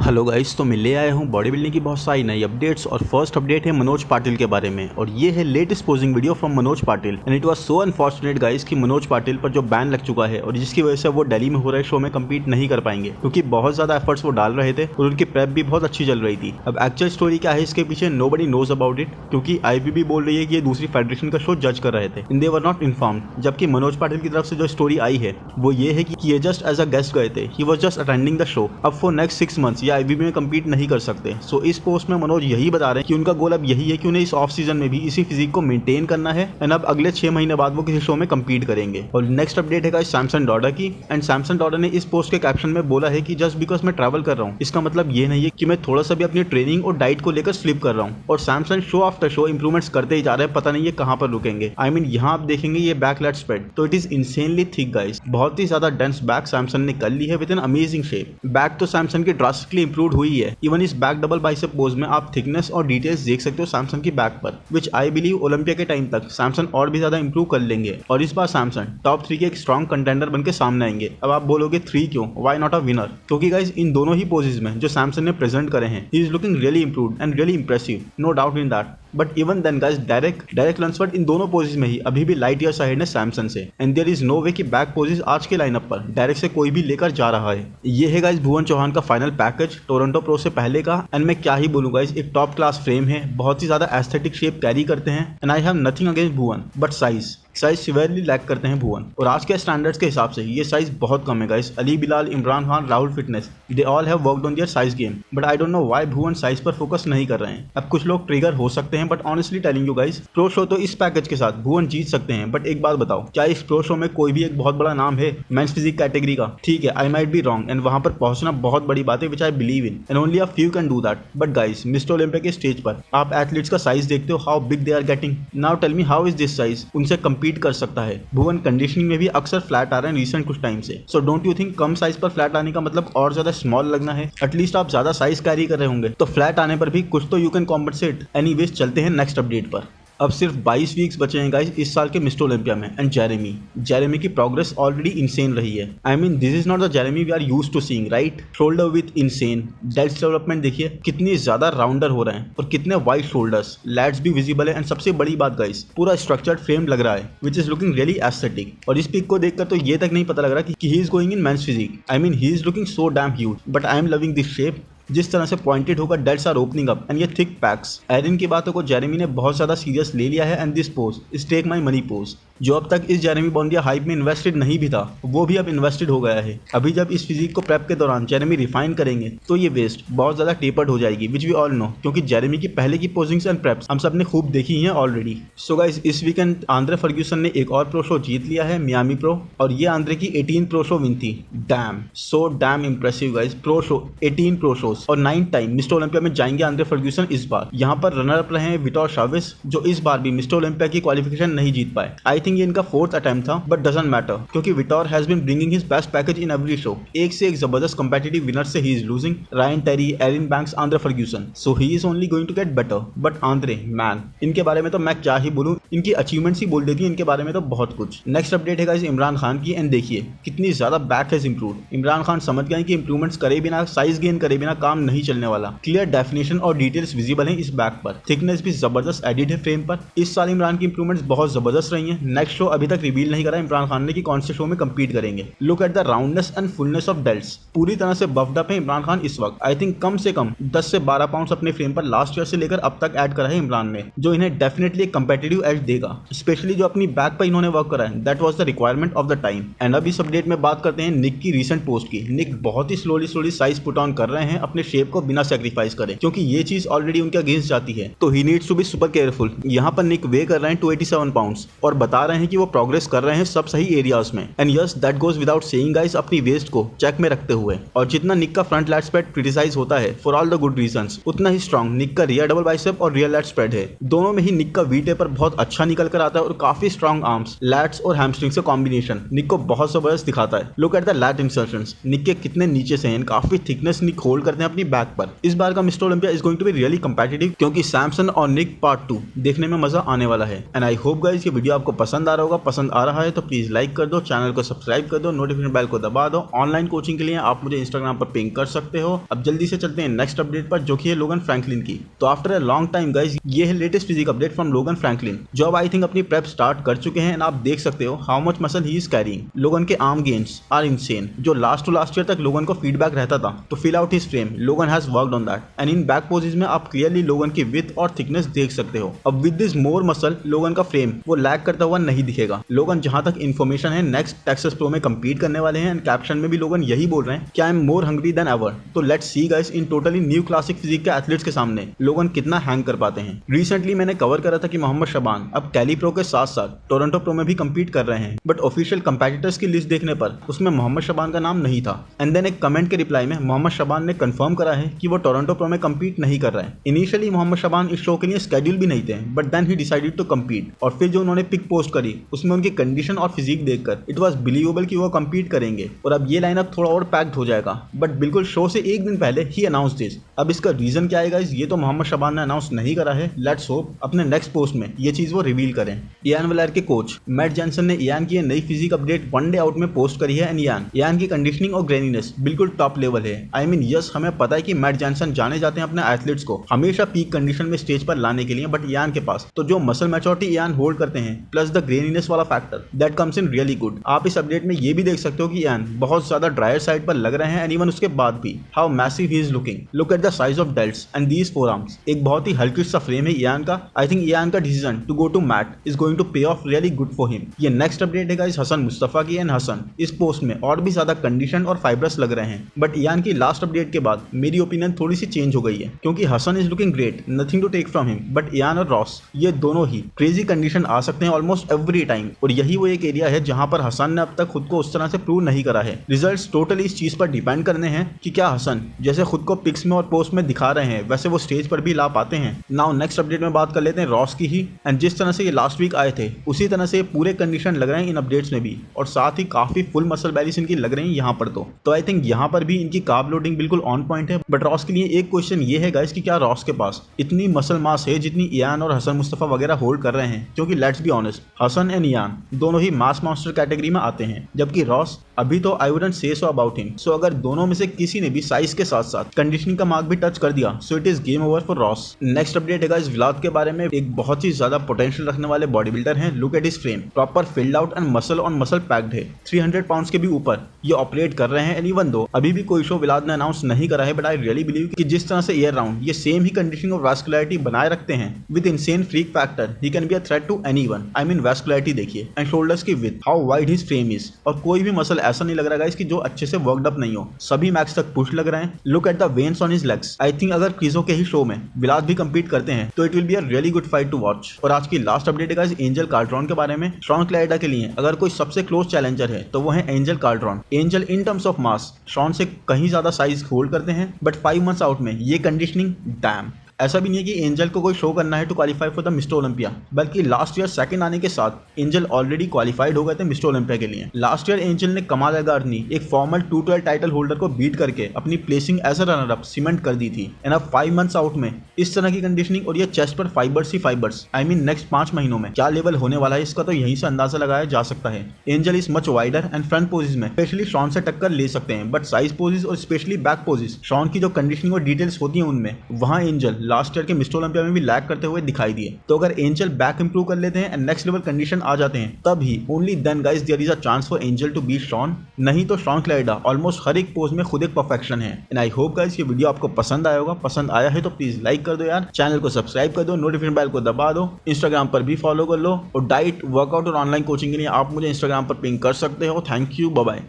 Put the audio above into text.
Hello guys, तो मैं ले आया हूँ बॉडी बिल्डिंग की बहुत सारी नई अपडेट्स और फर्स्ट अपडेट है मनोज पाटिल के बारे में। और ये है latest posing video from Manoj Patil and it was so unfortunate guys कि मनोज पाटिल पर जो बैन लग चुका है और जिसकी वजह से वो दिल्ली में हो रहे शो में कम्पीट नहीं कर पाएंगे क्योंकि बहुत ज्यादा एफर्ट्स वो डाल रहे थे और उनकी प्रेप भी बहुत अच्छी चल रही थी। अब एक्चुअल स्टोरी क्या है इसके पीछे नोबडी नोज अबाउट इट, क्योंकि IBB बोल रही है कि ये दूसरी फेडरेशन का शो जज कर रहे थे and they were not informed. जबकि मनोज पाटिल की तरफ से जो स्टोरी आई है वो ये है कि ये जस्ट एज अ गेस्ट गए थे, he was just attending the show. अब फॉर नेक्स्ट 6 मंथ्स ये IBB में कम्पीट नहीं कर सकते। सो इस पोस्ट में मनोज यही बता रहे हैं कि उनका गोल अब यही है कि उन्हें इस ऑफ सीजन में भी इसी फिजिक को मेंटेन करना है एंड अब अगले 6 महीने बाद वो किसी शो में कम्पीट करेंगे। और नेक्स्ट अपडेट है सैमसन डॉडर की एंड सैमसन डॉडर ने इस पोस्ट के कैप्शन में बोला है कि जस्ट बिकॉज मैं ट्रैवल कर रहा हूँ इसका मतलब ये नहीं है कि मैं थोड़ा सा भी अपनी ट्रेनिंग और डाइट को लेकर स्लिप कर रहा हूँ। और Samson show after show improvements करते ही जा रहे हैं, पता नहीं ये कहाँ पर रुकेंगे। आई मीन यहाँ आप देखेंगे ये बैक लेट स्प्रेड तो it is insanely thick guys, बहुत ही ज्यादा डेंस बैक सैमसन ने कर ली है with an amazing shape. Back तो सैमसन की ड्रास्टिकली इंप्रूव हुई है, इवन इस बैक डबल बाइसेप पोज में आप थिकनेस और डिटेल्स देख सकते हो सैमसंग की बैक पर, विच आई बिलीव ओलंपिया के टाइम तक सैमसंग और भी ज्यादा इंप्रूव कर लेंगे और इस बार सैमसंग टॉप 3 के एक स्ट्रॉन्ग कंटेंडर बनकर सामने आएंगे। अब आप बोलोगे 3 क्यों, व्हाई नॉट अ विनर? क्योंकि गाइस इन दोनों ही पोजेस में जो सैमसंग ने प्रेजेंट करे हैं he is looking really improved and really impressive, no doubt in that. But even then guys Derek Lunsford इन दोनों पोजेस में ही अभी भी लाइट ईयर्स अहेड है सैमसंग से and there is no way कि बैक पोजेस आज के लाइनअप पर डायरेक्ट से कोई भी लेकर जा रहा है। ये है गाइस भुवन चौहान का फाइनल पैकेज टोरंटो प्रो से पहले का एंड मैं क्या ही बोलूं गाइस, एक टॉप क्लास फ्रेम है, बहुत ही ज्यादा एस्थेटिक शेप कैरी करते हैं and I have nothing against Bhuvan but size severely lack करते हैं भुवन। और आज के स्टैंडर्ड्स के हिसाब से ये साइज बहुत कम है guys. Ali Bilal, Imran Khan, Rahul fitness they all have worked on their size game but I don't know why Bhuvan size पर फोकस नहीं कर रहे हैं। अब कुछ लोग ट्रिगर हो सकते हैं but honestly telling you guys, pro show तो इस पैकेज के साथ भुवन जीत सकते हैं। बट एक बात बताओ, क्या इस प्रो शो में कोई भी एक बहुत बड़ा नाम है मेंस फिजिक कैटेगरी का? ठीक है, I might be wrong and वहां पर पहुंचना बहुत बड़ी बात है which I believe in and only a few can do that. But guys mister Olympia के स्टेज पर आप एथलीट्स का साइज देखते हो, how big they are getting. Now tell me how is this size उनसे कम्पीट कर सकता है? भुवन कंडीशनिंग में भी अक्सर फ्लैट आ रहे हैं रिसेंट कुछ टाइम से। So don't you think come size पर फ्लैट आने का मतलब और ज्यादा स्मॉल लगना है? एटलीस्ट आप ज्यादा साइज कैरी कर रहे होंगे तो फ्लैट आने पर भी कुछ तो यू कैन कॉम्पनसेट। एनीवेज चलते हैं नेक्स्ट अपडेट पर। अब सिर्फ 22 वीक्स बचे हैं गाइस इस साल के मिस्टर ओलंपिया में एंड जेरेमी की प्रोग्रेस ऑलरेडी इंसेन रही है। I mean this is not the Jeremy we are used to seeing, right? Shoulder with insane delts development देखिए कितनी ज्यादा राउंडर हो रहे हैं और कितने वाइड शोल्डर्स, लैट्स भी विजिबल है एंड सबसे बड़ी बात गाइस पूरा स्ट्रक्चर्ड फ्रेम लग रहा है which is looking really aesthetic. और इस पिक को देखकर तो ये तक नहीं पता लग रहा कि he is going in men's physique. I mean he is looking so damn huge but I am loving this shape, जिस तरह से पॉइंटेड होकर delts are opening up and ये थिक पैक्स। एरिन की बातों को जेरेमी ने बहुत ज्यादा सीरियस ले लिया है and this pose is take my money pose. जो अब तक इस जेरेमी बॉन्डिया हाइप में इन्वेस्टेड नहीं भी था वो भी अब इन्वेस्टेड हो गया है। अभी जब इस फिजिक को प्रेप के दौरान जेरेमी रिफाइन करेंगे तो ये वेस्ट बहुत ज्यादा टेपर्ड हो जाएगी विच वी ऑल नो, क्योंकि जेरेमी की पहले की पोजिंग्स एंड प्रेप्स हम सब ने खूब देखी हैं ऑलरेडी। सो गाइस इस वीकेंड आंद्रे फर्ग्यूसन ने एक और प्रो शो जीत लिया है मियामी प्रो और ये आंद्रे की 18 प्रो शो विन थी। Dam so damn impressive guys, pro show 18 pro shows और 9 टाइम मिस्टर ओलंपिया में जाएंगे आंद्रे फर्ग्यूसन इस बार। यहाँ पर रनर अप रहे हैं विटोर शाविस जो इस बार भी मिस्टर ओलंपिया की क्वालिफिकेशन नहीं जीत पाए। आई थिंक ये इनका 4th अटेम्प्ट था बट डजंट मैटर क्योंकि Vitor has been bringing his best package in every show. एक से एक जबरदस्त कंपेटिटिव विनर से he is losing Ryan Terry, Erin Banks, Andre Ferguson. So he is only going to get better. But Andre man, इनके बारे में तो मैं क्या ही बोलूं, इनकी अचीवमेंट्स ही बोल देती है इनके बारे में तो बहुत कुछ। नेक्स्ट अपडेट है गाइस इमरान खान की एंड देखिए कितनी ज्यादा back has improved. Imran Khan समझ गए कि इंप्रूवमेंट्स करे बिना, साइज गेन करे बिना काम नहीं चलने वाला। क्लियर डेफिनेशन और डिटेल्स विजिबल हैं इस बैक पर, थिकनेस भी जबरदस्त एडिड है फ्रेम पर। इस साल इमरान की इंप्रूवमेंट्स बहुत जबरदस्त रही हैं। नेक्स्ट शो अभी तक रिवील नहीं करा इमरान खान ने कि कौन से शो में कम्पीट करेंगे। Look at the roundness and fullness of delts, पूरी तरह से बफ्ड अप है इमरान खान इस वक्त। आई थिंक कम से कम 10 से 12 पाउंड अपने फ्रेम पर लास्ट ईयर से लेकर अब तक ऐड करा है इमरान ने, जो इन्हें डेफिनेटली एक कंपेटिटिव एज देगा। स्पेशली जो अपनी बैक पर इन्होंने वर्क करा है that was the requirement of the time. And अब इस अपडेट में बात करते हैं निक की रीसेंट पोस्ट की। निक बहुत ही स्लोली साइज पुट ऑन कर रहे हैं अपने शेप को बिना सेक्रीफाइस करे, क्योंकि ये चीज ऑलरेडी उनके अगेंस्ट जाती है तो he needs to be super careful. यहाँ पर निक वे कर रहे हैं 287 पाउंड्स और बता रहे हैं कि वो प्रोग्रेस कर रहे हैं सब सही एरियाज में। And yes that goes without saying guys अपनी वेस्ट को चेक में रखते हुए। और जितना निक का फ्रंट लैट स्प्रेड क्रिटिसाइज होता है for all the good reasons, उतना ही स्ट्रॉन्ग निक का रियर डबल बाइसेप और रियर लैट स्प्रेड है। दोनों में ही निक का वी टेपर बहुत अच्छा निकल कर आता है और काफी स्ट्रॉन्ग आर्म्स, लैट्स और हैमस्ट्रिंग से कॉम्बिनेशन निक को बहुत जबरदस्त दिखाता है। Look at the light insertions, निक के कितने नीचे से हैं, काफी थिकनेस निक होल्ड करते हैं अपनी बैक पर। इस बार का mister Olympia is going to be really competitive क्योंकि सैमसन और निक पार्ट 2 देखने में मजा आने वाला है। एंड आई होप गाइस ये वीडियो आपको पसंद पसंद आ रहा होगा, पसंद आ रहा है तो प्लीज लाइक कर दो, चैनल को सब्सक्राइब कर दो, नोटिफिकेशन बेल को दबा दो। ऑनलाइन कोचिंग के लिए आप मुझे इंस्टाग्राम पर पिंग कर सकते हो। अब जल्दी से चलते हैं नेक्स्ट अपडेट पर, जो कि है लोगन फ्रैंकलिन की। तो after a long time guys, ये है latest physique update from Logan Franklin, जो अब आई थिंक अपनी प्रेप स्टार्ट कर चुके हैं। एंड आप देख सकते हो how much muscle he is carrying. Logan के आर्म गेन्स आर इनसेन। जो लास्ट टू लास्ट ईयर तक लोगन को फीडबैक रहता था तो fill out his frame, Logan has worked on that. And in back poses में आप क्लियरली लोगन की विड्थ और थिकनेस देख सकते हो। अब विद दिस मोर मसल, लोगन का फ्रेम वो लैग करता हुआ नहीं दिखेगा। लोगन जहां तक इन्फॉर्मेशन है नेक्स्ट टेक्सास प्रो में कंपीट करने वाले हैं। एंड कैप्शन में भी लोगन यही बोल रहे हैं कि I am more hungry than ever. तो let's see guys in totally new classic physique के एथलीट्स के सामने लोगन कितना हैंग कर पाते हैं। रिसेंटली मैंने कवर करा था कि मोहम्मद शबान अब कैली प्रो के साथ साथ टोरंटो प्रो में भी कंपीट कर रहे हैं, बट ऑफिशियल कंपेटिटर्स की लिस्ट देखने पर उसमें मोहम्मद शबान का नाम नहीं था। एंड देन एक कमेंट के रिप्लाई में मोहम्मद शबान ने कंफर्म करा है कि वो टोरंटो प्रो में कंपीट नहीं कर रहे हैं। इनिशियली मोहम्मद शबान इस शो के लिए स्केड्यूल भी नहीं थे, but then he decided to compete. और फिर जो उन्होंने पिक पोस्ट करी उसमें उनकी कंडीशन और फिजिक देखकर इट वाज बिलीवेबल कि वो कंपीट करेंगे। और अब ये लाइनअप थोड़ा और पैक्ड हो जाएगा, बट बिल्कुल शो से एक दिन पहले ही अनाउंस दिस। अब इसका रीजन क्या है गाइस, ये तो मोहम्मद शबान ने अनाउंस नहीं करा है। लेट्स होप अपने नेक्स्ट पोस्ट में ये चीज वो रिवील करें। इयान वलैर के कोच मैट जॉनसन ने इयान की नई physique update one day out में पोस्ट करी है। एंड इयान की कंडीशनिंग और ग्रेनीनेस बिल्कुल टॉप लेवल है। आई मीन यस, हमें पता है कि मैट जॉनसन जाने जाते हैं अपने एथलीट्स को हमेशा पीक कंडीशन में स्टेज पर लाने के लिए, बट इयान के पास तो जो मसल मैच्योरिटी इयान होल्ड करते हैं प्लस द ग्रेनीनेस वाला factor that comes in really good. आप इस अपडेट में ये भी देख सकते हो कि इयान बहुत ज्यादा ड्रायर साइड पर लग रहे हैं। एंड इवन उसके बाद भी how massive he is looking. Look at the size of delts and these forearms. एक बहुत ही हल्की सा फ्रेम है इयान का। आई थिंक इयान का decision to go to Matt is going to pay off really good for him. ये next update है गाइस हसन मुस्तफा की। एंड हसन इस पोस्ट में और भी ज्यादा कंडीशन और फाइब्रस लग रहे हैं, बट इयान की लास्ट अपडेट के बाद मेरी ओपिनियन थोड़ी सी चेंज हो गई है, क्योंकि Hassan is looking great, nothing to take from him, but Ian और रॉस ये दोनों ही क्रेजी कंडीशन आ सकते हैं ऑलमोस्ट एवरी टाइम। और यही वो एक एरिया है जहां पर हसन ने अब तक खुद को उस तरह से प्रूव नहीं करा है। रिजल्ट्स टोटली इस चीज पर डिपेंड करने हैं कि क्या हसन जैसे खुद को पिक्स में और पोस्ट में दिखा रहे हैं वैसे वो स्टेज पर भी ला पाते हैं। नाउ नेक्स्ट अपडेट में बात कर लेते हैं रॉस की ही। एंड जिस तरह से ये लास्ट वीक आए थे उसी तरह से पूरे कंडीशन लग रहे हैं इन अपडेट्स में भी, और साथ ही काफी फुल मसल बैलीस इनकी लग रही है यहाँ पर। तो आई थिंक यहाँ पर भी इनकी कार्ब लोडिंग बिल्कुल ऑन पॉइंट है। बट रॉस के लिए एक क्वेश्चन ये है गाइस कि क्या रॉस के पास इतनी मसल मास है जितनी इयान और हसन मुस्तफा वगैरह होल्ड कर रहे हैं? क्योंकि let's be honest, Hassan and Ian दोनों ही मास मॉन्स्टर कैटेगरी में आते हैं, जबकि रॉस अभी तो I wouldn't say so about him. सो अगर दोनों में से किसी ने भी साइज के साथ साथ कंडीशनिंग का मार्क भी टच कर दिया so it is game over for Ross. Next update है गाइस व्लाद के बारे में। एक बहुत ही ज्यादा पोटेंशियल रखने वाले बॉडी बिल्डर हैं। Look at his frame, proper field out and muscle on muscle packed है। 300 पाउंड्स के भी ऊपर ये ऑपरेट कर रहे हैं। एंड इवन दो अभी भी कोई शो व्लाद ने अनाउंस नहीं करा है, बट आई रियली बिलीव कि जिस तरह से ईयर राउंड ये सेम ही कंडीशनिंग और वैस्कुलरिटी बनाए रखते हैं with insane freak factor, he can be a threat to anyone. I mean vascularity देखिए एंड शोल्डर्स की width, how wide his frame is. और कोई भी मसल ऐसा नहीं लग रहा गाइस कि जो अच्छे से वर्कड अप नहीं हो, सभी मैक्स तक पुश लग रहे हैं। Look at the veins on his legs. I think अगर क्रीजो के ही शो में व्लाद भी कंपीट करते हैं तो it will be a really good fight to watch. और आज की लास्ट अपडेट है गाइस एंजल कार्ड्रॉन के बारे में। शॉन क्लाइडा के लिए अगर कोई सबसे क्लोज चैलेंजर है तो वो है Angel Calderon. Angel in terms of mass Shaun से कहीं ज्यादा साइज होल्ड करते हैं, बट 5 मंथ्स आउट में ये कंडीशनिंग डैम। ऐसा भी नहीं है कि एंजल को कोई शो करना है to qualify for the mister Olympia, बल्कि लास्ट ईयर सेकंड आने के साथ एंजल ऑलरेडी क्वालिफाइड हो गए थे मिस्टर ओलंपिया के लिए। लास्ट ईयर एंजल ने कमाल एगारनी एक फॉर्मल 212 टाइटल होल्डर को बीट करके अपनी placing as a runner up cement कर दी थी। एंड अब 5 मंथ्स आउट में इस तरह की कंडीशनिंग और ये चेस्ट पर fibres he fibres. I mean next 5 महीनों में क्या लेवल होने वाला है इसका तो यहीं से अंदाजा लगाया जा सकता है। Angel is much wider and front poses में स्पेशली शॉन से टक्कर ले सकते हैं, बट साइज पोजिस और स्पेशली बैक पोजिस शॉन की जो कंडीशनिंग और डिटेल्स होती है उनमें, वहां एंजल लास्ट ईयर के मिस्टर ओलंपिया में भी लैग करते हुए दिखाई दिए। तो अगर एंजल बैक इंप्रूव कर लेते हैं एंड नेक्स्ट लेवल कंडीशन आ जाते हैं तभी only then guys there is a chance for Angel to beat Shaun. नहीं तो शॉन क्लाइडा ऑलमोस्ट हर एक पोज में खुद एक परफेक्शन है। एंड आई होप गाइस ये वीडियो आपको पसंद आया होगा। पसंद आया है तो प्लीज लाइक कर दो यार, चैनल को सब्सक्राइब कर दो, नोटिफिकेशन बेल को दबा दो, इंस्टाग्राम पर भी फॉलो कर लो। और डाइट वर्कआउट और ऑनलाइन कोचिंग के लिए आप मुझे इंस्टाग्राम पर पिंग कर सकते हो। Thank you, bye bye.